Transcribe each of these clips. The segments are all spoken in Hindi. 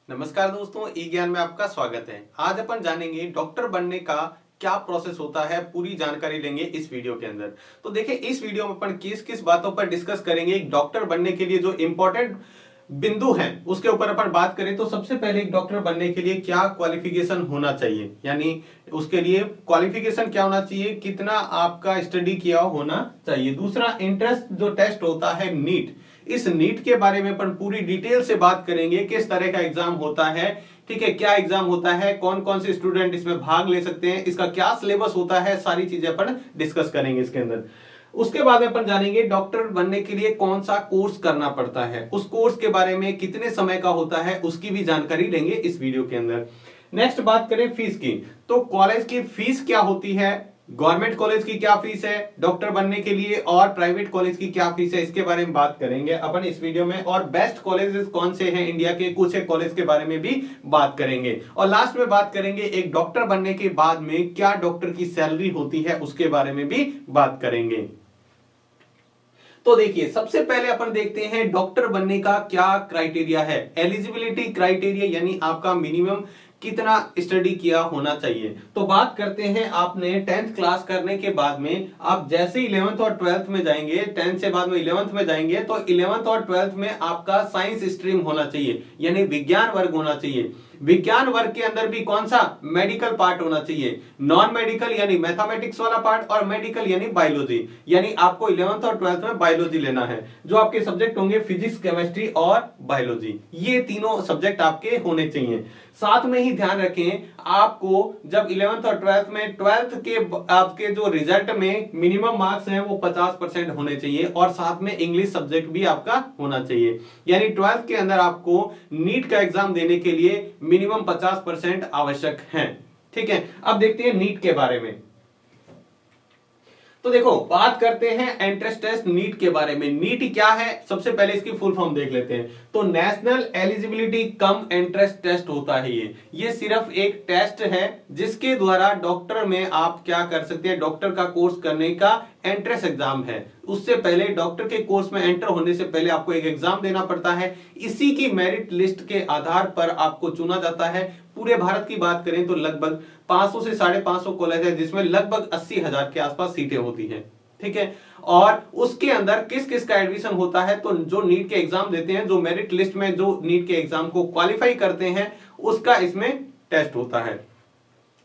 नमस्कार दोस्तों, ई ज्ञान में आपका स्वागत है। आज अपन जानेंगे डॉक्टर बनने का क्या प्रोसेस होता है, पूरी जानकारी लेंगे इस वीडियो के अंदर। तो देखिए, इस वीडियो में अपन किस किस बातों पर डिस्कस करेंगे। एक डॉक्टर बनने के लिए जो इंपॉर्टेंट बिंदु हैं उसके ऊपर अपन बात करें तो सबसे पहले एक डॉक्टर बनने के लिए क्या क्वालिफिकेशन होना चाहिए, यानी उसके लिए क्वालिफिकेशन क्या होना चाहिए, कितना आपका स्टडी किया होना चाहिए। दूसरा, इंट्रेंस जो टेस्ट होता है नीट, इस नीट के बारे में अपन पूरी डिटेल से बात करेंगे। किस तरह का एग्जाम होता है, ठीक है, क्या एग्जाम होता है, कौन कौन से स्टूडेंट इसमें भाग ले सकते हैं, इसका क्या सिलेबस होता है, सारी चीजें अपन डिस्कस करेंगे इसके अंदर। उसके बाद में अपन जानेंगे डॉक्टर बनने के लिए कौन सा कोर्स करना पड़ता है, उस कोर्स के बारे में कितने समय का होता है, उसकी भी जानकारी लेंगे इस वीडियो के अंदर। नेक्स्ट बात करें फीस की, तो कॉलेज की फीस क्या होती है, गवर्नमेंट कॉलेज की क्या फीस है डॉक्टर बनने के लिए, और प्राइवेट कॉलेज की क्या फीस है, इसके बारे में बात करेंगे अपन इस वीडियो में। और बेस्ट कॉलेजेस कौन से हैं इंडिया के, कुछ एक कॉलेज के बारे में भी बात करेंगे। और लास्ट में बात करेंगे एक डॉक्टर बनने के बाद में क्या डॉक्टर की सैलरी होती है, उसके बारे में भी बात करेंगे। तो देखिए, सबसे पहले अपन देखते हैं डॉक्टर बनने का क्या क्राइटेरिया है। एलिजिबिलिटी क्राइटेरिया यानी आपका मिनिमम कितना स्टडी किया होना चाहिए। तो बात करते हैं, आपने 10th क्लास करने के बाद में आप जैसे 11th और 12th में जाएंगे, 10th से बाद में 11th में जाएंगे, तो 11th और 12th में आपका साइंस स्ट्रीम होना चाहिए, यानी विज्ञान वर्ग होना चाहिए। विज्ञान वर्ग के अंदर भी कौन सा, मेडिकल पार्ट होना चाहिए। नॉन मेडिकल यानी मैथमेटिक्स वाला पार्ट, और मेडिकल यानी बायोलॉजी, यानी आपको 11th और 12th में बायोलॉजी लेना है। जो आपके सब्जेक्ट होंगे फिजिक्स, केमिस्ट्री और बायोलॉजी, ये तीनों सब्जेक्ट आपके होने चाहिए। साथ में ही ध्यान रखें, आपको जब 11th और 12th में 12th के आपके जो रिजल्ट में मिनिमम मार्क्स हैं वो 50% होने चाहिए, और साथ में इंग्लिश सब्जेक्ट भी आपका होना चाहिए। यानी 12th के अंदर आपको नीट का एग्जाम देने के लिए मिनिमम 50% आवश्यक है। ठीक है, अब देखते हैं नीट के बारे में। तो देखो, बात करते हैं एंट्रेंस टेस्ट नीट के बारे में। नीट क्या है, सबसे पहले इसकी फुल फॉर्म देख लेते हैं। तो national eligibility cum entrance test होता है। ये सिर्फ एक टेस्ट है जिसके द्वारा डॉक्टर में आप क्या कर सकते हैं, डॉक्टर का कोर्स करने का एंट्रेंस एग्जाम है। उससे पहले डॉक्टर के कोर्स में एंटर होने से पहले आपको एक एग्जाम देना पड़ता है। इसी की मेरिट लिस्ट के आधार पर आपको चुना जाता है। पूरे भारत की बात करें तो लगभग 500 से 550 कॉलेज है, जिसमें लगभग 80,000 के आसपास सीटें होती हैं। ठीक है, और उसके अंदर किस किस का एडमिशन होता है, तो जो नीट के एग्जाम देते हैं, जो मेरिट लिस्ट में जो नीट के एग्जाम को क्वालिफाई करते हैं, उसका इसमें टेस्ट होता है।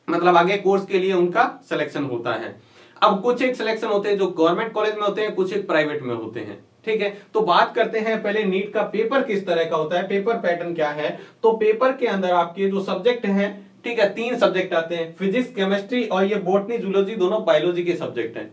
मतलब आगे कोर्स के लिए उनका सिलेक्शन होता है। अब कुछ एक सिलेक्शन होते हैं जो गवर्नमेंट कॉलेज में होते हैं, कुछ एक प्राइवेट में होते हैं। ठीक है, तो बात करते हैं पहले नीट का पेपर किस तरह का होता है, पेपर पैटर्न क्या है। तो पेपर के अंदर आपके जो सब्जेक्ट हैं, ठीक है, 3 सब्जेक्ट आते हैं, फिजिक्स, केमिस्ट्री और ये बॉटनी, जूलॉजी, दोनों बायोलॉजी के सब्जेक्ट हैं।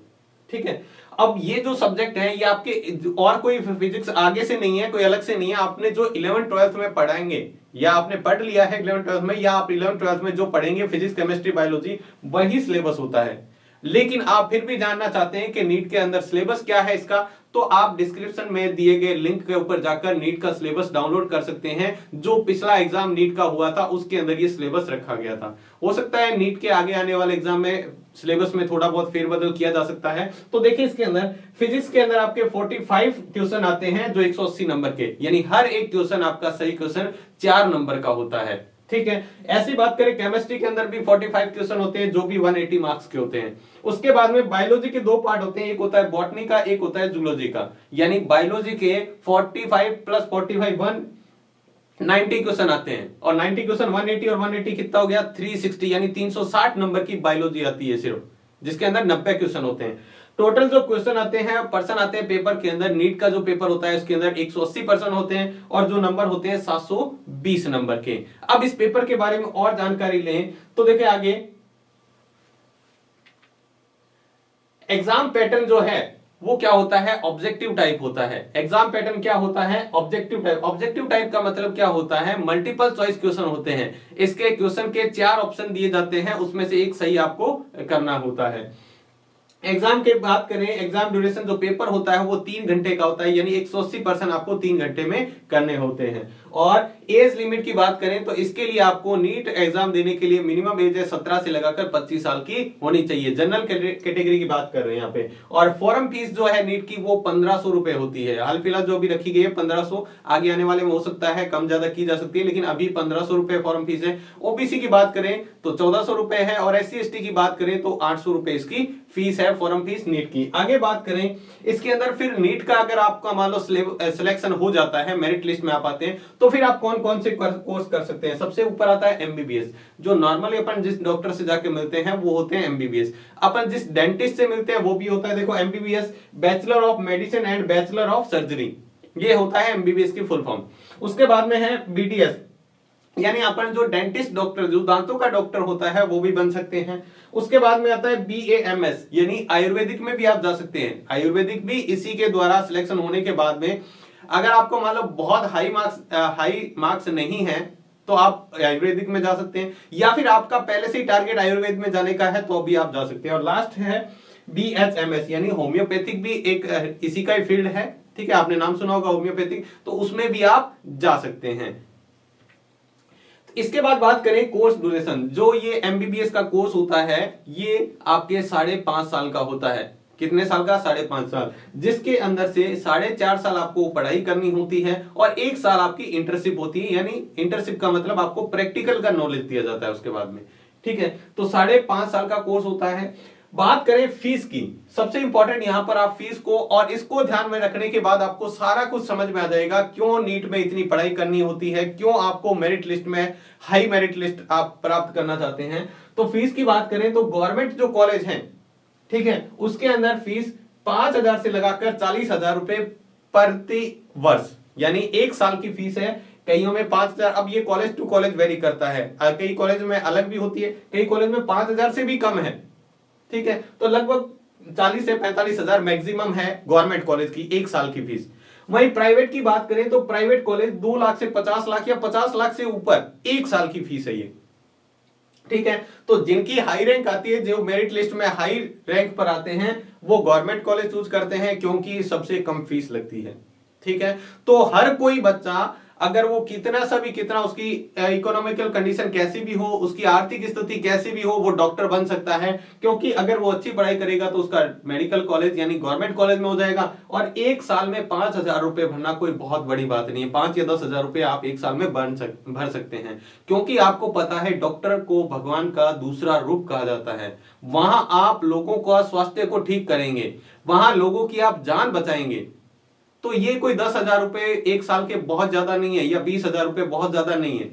ठीक है, अब ये जो सब्जेक्ट हैं ये आपके और कोई फिजिक्स आगे से नहीं है, कोई अलग से नहीं है। आपने जो 11th 12th में पढ़ाएंगे, या आपने पढ़ लिया है 11th 12th में, या आप 11th 12th में जो पढ़ेंगे फिजिक्स, केमिस्ट्री, बायोलॉजी, वही सिलेबस होता है। लेकिन आप फिर भी जानना चाहते हैं कि नीट के अंदर सिलेबस क्या है इसका, तो आप डिस्क्रिप्शन में दिए गए लिंक के ऊपर जाकर नीट का सिलेबस डाउनलोड कर सकते हैं। जो पिछला एग्जाम नीट का हुआ था उसके अंदर ये सिलेबस रखा गया था। हो सकता है नीट के आगे आने वाले एग्जाम में सिलेबस में थोड़ा बहुत फेरबदल किया जा सकता है। तो देखिए, इसके अंदर फिजिक्स के अंदर आपके 45 क्वेश्चन आते हैं जो 180 नंबर के, यानी हर एक क्वेश्चन आपका सही क्वेश्चन 4 नंबर का होता है। ठीक है, ऐसी बात करें केमिस्ट्री के अंदर भी 45 क्वेश्चन होते हैं जो भी 180 मार्क्स के होते हैं। उसके बाद में बायोलॉजी के 2 पार्ट होते हैं, एक होता है बॉटनी का, एक होता है जूलॉजी का। यानी बायोलॉजी के 45 प्लस 45 190 क्वेश्चन आते हैं, और 90 क्वेश्चन 180 और 180 कितना हो गया 360, यानी 360 नंबर की बायोलॉजी आती है सिर्फ, जिसके अंदर 90 क्वेश्चन होते हैं। टोटल जो क्वेश्चन आते हैं, पर्सन आते हैं पेपर के अंदर, नीट का जो पेपर होता है उसके अंदर 180 पर्सन होते हैं, और जो नंबर होते हैं 720 नंबर के। अब इस पेपर के बारे में और जानकारी लें तो देखिए, आगे एग्जाम पैटर्न जो है वो क्या होता है, ऑब्जेक्टिव टाइप होता है। एग्जाम पैटर्न क्या होता है, ऑब्जेक्टिव टाइप। ऑब्जेक्टिव टाइप का मतलब क्या होता है, मल्टीपल चॉइस क्वेश्चन होते हैं। इसके क्वेश्चन के 4 ऑप्शन दिए जाते हैं, उसमें से एक सही आपको करना होता है। एग्जाम की बात करें, एग्जाम ड्यूरेशन जो पेपर होता है वो 3 घंटे का होता है, यानी 180 पर्सन आपको 3 घंटे में करने होते हैं। और एज लिमिट की बात करें तो इसके लिए आपको नीट एग्जाम देने के लिए मिनिमम एज है 17 से लगाकर 25 साल की होनी चाहिए। जनरल कैटेगरी की बात कर रहे हैं यहाँ पे। और फॉर्म फीस जो है नीट की वो 1500 रुपए होती है। हाल फिलहाल जो भी रखी गई है 1500, आगे आने वाले में हो सकता है कम ज्यादा की जा सकती है, लेकिन अभी 1500 रुपए फॉर्म फीस है। ओबीसी की बात करें तो 1400 रुपए है और SC ST की बात करें तो 800 रुपए इसकी फीस है, फॉर्म फीस नीट की। आगे बात करें इसके अंदर फिर नीट का अगर आपका मान लो सिलेक्शन हो जाता है, मेरिट लिस्ट में आप आते हैं, तो फिर आप कौन कौन से कोर्स कर सकते हैं। सबसे ऊपर आता है MBBS, जो नॉर्मली अपन जिस डॉक्टर से जाके मिलते हैं वो होते हैं MBBS। अपन जिस डेंटिस्ट से मिलते हैं वो भी होता है देखो MBBS, bachelor of medicine and bachelor of surgery, ये होता है MBBS की फुल फॉर्म। उसके बाद में है BDS, यानी अपन जो डेंटिस्ट डॉक्टर जो दांतों का डॉक्टर होता है वो भी बन सकते हैं। उसके बाद में आता है BAMS, यानी आयुर्वेदिक में भी आप जा सकते हैं। आयुर्वेदिक भी इसी के द्वारा सिलेक्शन होने के बाद में अगर आपको मान लो बहुत हाई मार्क्स नहीं है तो आप आयुर्वेदिक में जा सकते हैं, या फिर आपका पहले से ही टारगेट आयुर्वेद में जाने का है तो भी आप जा सकते हैं। और लास्ट है BHMS, यानी होम्योपैथिक भी एक इसी का ही फील्ड है, ठीक है, आपने नाम सुना होगा होम्योपैथिक, तो उसमें भी आप जा सकते हैं। इसके बाद बात करें कोर्स ड्यूरेशन, जो ये MBBS का कोर्स होता है ये आपके 5.5 साल का होता है। कितने साल का? 5.5 साल, जिसके अंदर से 4.5 साल आपको पढ़ाई करनी होती है और 1 साल आपकी इंटर्नशिप होती है, यानी इंटर्नशिप का मतलब आपको प्रैक्टिकल का नॉलेज दिया जाता है उसके बाद में, ठीक है। तो 5.5 साल का कोर्स होता है। बात करें फीस की, सबसे इंपॉर्टेंट यहां पर आप फीस को और इसको ध्यान में रखने के बाद आपको सारा कुछ समझ में आ जाएगा क्यों नीट में इतनी पढ़ाई करनी होती है, क्यों आपको मेरिट लिस्ट में हाई मेरिट लिस्ट आप प्राप्त करना चाहते हैं। तो फीस की बात करें तो गवर्नमेंट जो कॉलेज है, ठीक है, उसके अंदर फीस 5,000 से लगाकर 40,000 रुपए प्रति वर्ष, यानी 1 साल की फीस है। कईयों में 5,000, अब ये कॉलेज टू कॉलेज वेरी करता है, कई कॉलेज में अलग भी होती है, कई कॉलेज में 5,000 से भी कम है, ठीक है। तो लगभग 40 से 45,000 मैक्सिमम है गवर्नमेंट कॉलेज की 1 साल की फीस। वहीं प्राइवेट की बात करें तो प्राइवेट कॉलेज 2 लाख से 50 लाख या 50 लाख से ऊपर 1 साल की फीस है ये, ठीक है। तो जिनकी हाई रैंक आती है, जो मेरिट लिस्ट में हाई रैंक पर आते हैं, वो गवर्नमेंट कॉलेज चूज करते हैं क्योंकि सबसे कम फीस लगती है, ठीक है। तो हर कोई बच्चा अगर वो कितना उसकी इकोनॉमिकल कंडीशन कैसी भी हो, उसकी आर्थिक स्थिति कैसी भी हो, वो डॉक्टर बन सकता है, क्योंकि अगर वो अच्छी पढ़ाई करेगा तो उसका मेडिकल कॉलेज यानी गवर्नमेंट कॉलेज में हो जाएगा। और 1 साल में 5,000 रुपए भरना कोई बहुत बड़ी बात नहीं है। 5 या 10,000 रुपए आप 1 साल में भर सकते हैं, क्योंकि आपको पता है डॉक्टर को भगवान का दूसरा रूप कहा जाता है। वहां आप लोगों का स्वास्थ्य को ठीक करेंगे, वहां लोगों की आप जान बचाएंगे। तो ये कोई 10,000 रुपए 1 साल के बहुत ज्यादा नहीं है, या 20,000 रुपए बहुत ज्यादा नहीं है।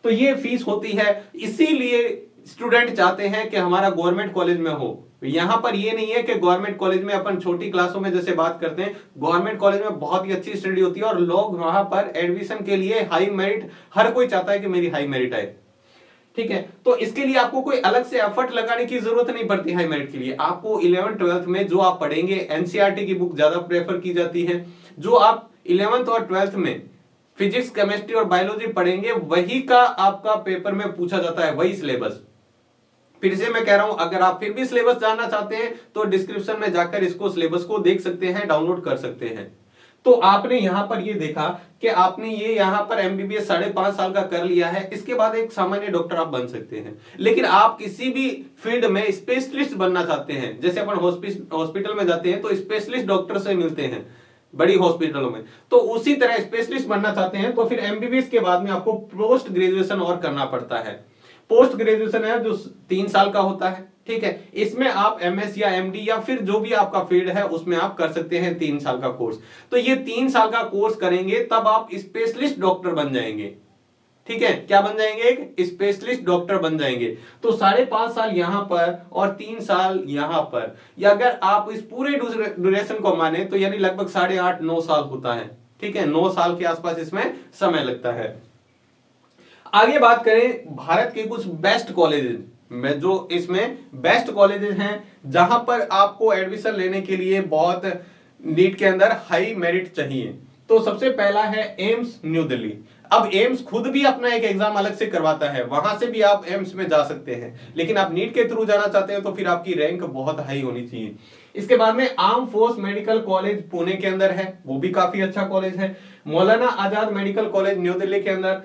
तो ये फीस होती है, इसीलिए स्टूडेंट चाहते हैं कि हमारा गवर्नमेंट कॉलेज में हो। यहां पर ये नहीं है कि गवर्नमेंट कॉलेज में अपन छोटी क्लासों में जैसे बात करते हैं, गवर्नमेंट कॉलेज में बहुत ही अच्छी स्टडी होती है और लोग वहां पर एडमिशन के लिए हाई मेरिट, हर कोई चाहता है कि मेरी हाई मेरिट आए, ठीक है। तो इसके लिए आपको कोई अलग से एफर्ट लगाने की जरूरत नहीं पड़ती हाई मेरिट के लिए। आपको 11th 12th में जो आप पढ़ेंगे, NCERT की बुक ज्यादा प्रेफर की जाती है। जो आप 11th और 12th में फिजिक्स, केमिस्ट्री और बायोलॉजी पढ़ेंगे, वही का आपका पेपर में पूछा जाता है, वही सिलेबस। फिर से मैं कह रहा हूं, अगर आप फिर भी सिलेबस जानना चाहते हैं तो डिस्क्रिप्शन में जाकर इसको सिलेबस को देख सकते हैं, डाउनलोड कर सकते हैं। तो आपने यहां पर ये देखा कि आपने ये यहां पर MBBS 5.5 साल का कर लिया है, इसके बाद एक सामान्य डॉक्टर आप बन सकते हैं। लेकिन आप किसी भी फील्ड में स्पेशलिस्ट बनना चाहते हैं, जैसे अपन हॉस्पिटल में जाते हैं तो स्पेशलिस्ट डॉक्टर से मिलते हैं बड़ी हॉस्पिटलों में, तो उसी तरह स्पेशलिस्ट बनना चाहते हैं तो फिर MBBS के बाद में आपको पोस्ट ग्रेजुएशन और करना पड़ता है। पोस्ट ग्रेजुएशन है जो 3 साल का होता है, ठीक है। इसमें आप MS या MD या फिर जो भी आपका फील्ड है उसमें आप कर सकते हैं 3 साल का कोर्स। तो ये 3 साल का कोर्स करेंगे तब आप स्पेशलिस्ट डॉक्टर बन जाएंगे, ठीक है। क्या बन जाएंगे? एक स्पेशलिस्ट डॉक्टर बन जाएंगे। तो 5.5 साल यहां पर और 3 साल यहां पर, या अगर आप इस पूरे ड्यूरेशन को माने तो यानी लगभग 8.5-9 साल होता है, ठीक है। 9 साल के आसपास इसमें समय लगता है। आगे बात करें भारत के कुछ बेस्ट कॉलेजेस में, जो इसमें बेस्ट कॉलेजेस हैं जहां पर आपको एडमिशन लेने के लिए बहुत नीट के अंदर हाई मेरिट चाहिए। तो सबसे पहला है एम्स न्यू दिल्ली। अब एम्स खुद भी अपना एक एग्जाम अलग से करवाता है, वहां से भी आप एम्स में जा सकते हैं, लेकिन आप नीट के थ्रू जाना चाहते हैं तो फिर आपकी रैंक बहुत हाई होनी चाहिए। इसके बाद में arm force medical college Pune के अंदर है, वो भी काफी अच्छा कॉलेज है। Maulana Azad medical college new Delhi के अंदर,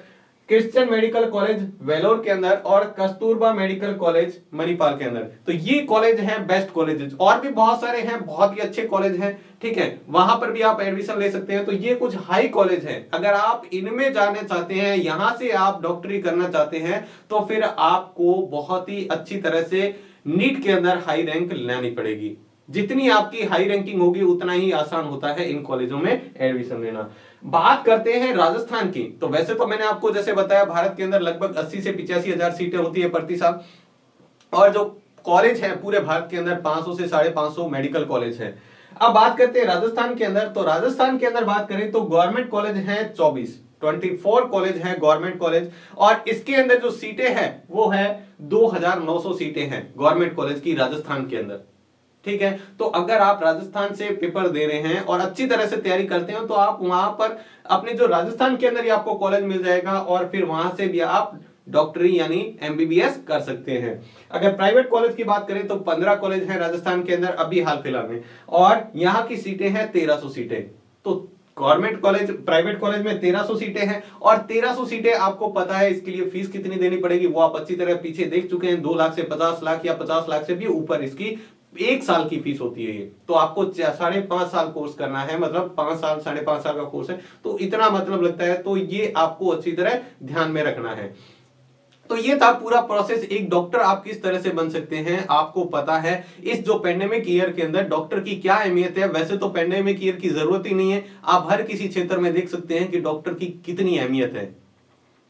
क्रिश्चियन मेडिकल कॉलेज वेलोर के अंदर और कस्तूरबा मेडिकल कॉलेज मणिपाल के अंदर। तो ये कॉलेज हैं बेस्ट कॉलेजेस, और भी बहुत सारे हैं, बहुत ही अच्छे कॉलेज हैं, ठीक है, वहां पर भी आप एडमिशन ले सकते हैं। तो ये कुछ हाई कॉलेज हैं, अगर आप इनमें जाने चाहते हैं, यहां से आप डॉक्टरी करना चाहते हैं, तो फिर आपको बहुत ही अच्छी तरह से नीट के अंदर हाई रैंक लानी पड़ेगी। जितनी आपकी हाई रैंकिंग होगी उतना ही आसान होता है इन कॉलेजों में एडमिशन लेना। बात करते हैं राजस्थान की, तो वैसे तो मैंने आपको जैसे बताया भारत के अंदर लगभग 80 से 85 हजार सीटें होती है प्रति साल, और जो कॉलेज है पूरे भारत के अंदर 500 से 550 मेडिकल कॉलेज है। अब बात करते हैं राजस्थान के अंदर, तो राजस्थान के अंदर बात करें तो गवर्नमेंट कॉलेज है 24 कॉलेज है गवर्नमेंट कॉलेज, और इसके अंदर जो सीटें हैं वो है 2900 सीटें हैं गवर्नमेंट कॉलेज की राजस्थान के अंदर, ठीक है। तो अगर आप राजस्थान से पेपर दे रहे हैं और अच्छी तरह से तैयारी करते हैं तो आप वहां पर अपने जो राजस्थान के अंदर ही आपको कॉलेज मिल जाएगा, और फिर वहां से भी आप डॉक्टरी यानी एमबीबीएस कर सकते हैं। अगर प्राइवेट कॉलेज की बात करें तो 15 कॉलेज हैं राजस्थान के अंदर अभी हाल फिलहाल में, और यहाँ की सीटें हैं 1300 सीटें। तो गवर्नमेंट कॉलेज प्राइवेट कॉलेज में 1300 सीटें हैं, और 1300 सीटें आपको पता है इसके लिए फीस कितनी देनी पड़ेगी, वो आप अच्छी तरह पीछे देख चुके हैं, 2 लाख से 50 लाख या 50 लाख से भी ऊपर इसकी 1 साल की फीस होती है। ये तो आपको 5.5 साल कोर्स करना है, मतलब 5 साल 5.5 साल का कोर्स है, तो इतना मतलब लगता है, तो ये आपको अच्छी तरह ध्यान में रखना है। तो ये था पूरा प्रोसेस, एक डॉक्टर आप किस तरह से बन सकते हैं। आपको पता है इस जो पेंडेमिक ईयर के अंदर डॉक्टर की क्या अहमियत है। वैसे तो पेंडेमिक ईयर की जरूरत ही नहीं है, आप हर किसी क्षेत्र में देख सकते हैं कि डॉक्टर की कितनी अहमियत है।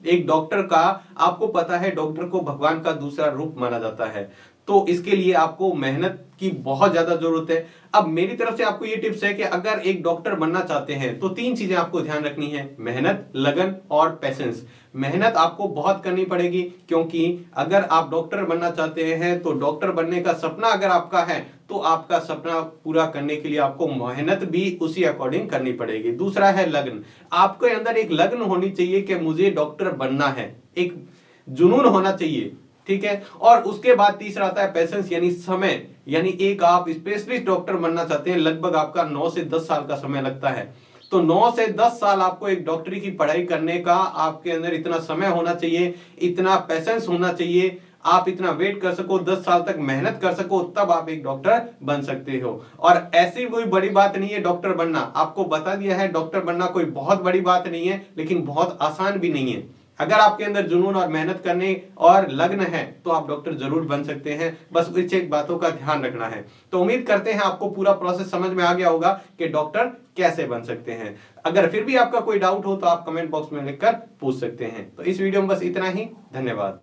एक डॉक्टर का आपको पता है, डॉक्टर को भगवान का दूसरा रूप माना जाता है, तो इसके लिए आपको मेहनत की बहुत ज्यादा जरूरत है। अब मेरी तरफ से आपको ये टिप्स है कि अगर एक डॉक्टर बनना चाहते हैं तो 3 चीजें आपको ध्यान रखनी है, मेहनत, लगन और पेशेंस। मेहनत आपको बहुत करनी पड़ेगी, क्योंकि अगर आप डॉक्टर बनना चाहते हैं तो डॉक्टर बनने का सपना अगर आपका है तो आपका सपना पूरा करने के लिए आपको मेहनत भी उसी अकॉर्डिंग करनी पड़ेगी। दूसरा है लगन, आपके अंदर एक लगन होनी चाहिए कि मुझे डॉक्टर बनना है, एक जुनून होना चाहिए, ठीक है। और उसके बाद तीसरा आता है पेशेंस यानी समय, यानी एक आप स्पेशलिस्ट डॉक्टर बनना चाहते हैं, लगभग आपका 9 से 10 साल का समय लगता है। तो 9 से 10 साल आपको एक डॉक्टरी की पढ़ाई करने का आपके अंदर इतना समय होना चाहिए, इतना पेशेंस होना चाहिए, आप इतना वेट कर सको, 10 साल तक मेहनत कर सको, तब आप एक डॉक्टर बन सकते हो। और ऐसी कोई बड़ी बात नहीं है डॉक्टर बनना, आपको बता दिया है डॉक्टर बनना कोई बहुत बड़ी बात नहीं है, लेकिन बहुत आसान भी नहीं है। अगर आपके अंदर जुनून और मेहनत करने और लगन है तो आप डॉक्टर जरूर बन सकते हैं, बस कुछ एक बातों का ध्यान रखना है। तो उम्मीद करते हैं आपको पूरा प्रोसेस समझ में आ गया होगा कि डॉक्टर कैसे बन सकते हैं। अगर फिर भी आपका कोई डाउट हो तो आप कमेंट बॉक्स में लिखकर पूछ सकते हैं। तो इस वीडियो में बस इतना ही, धन्यवाद।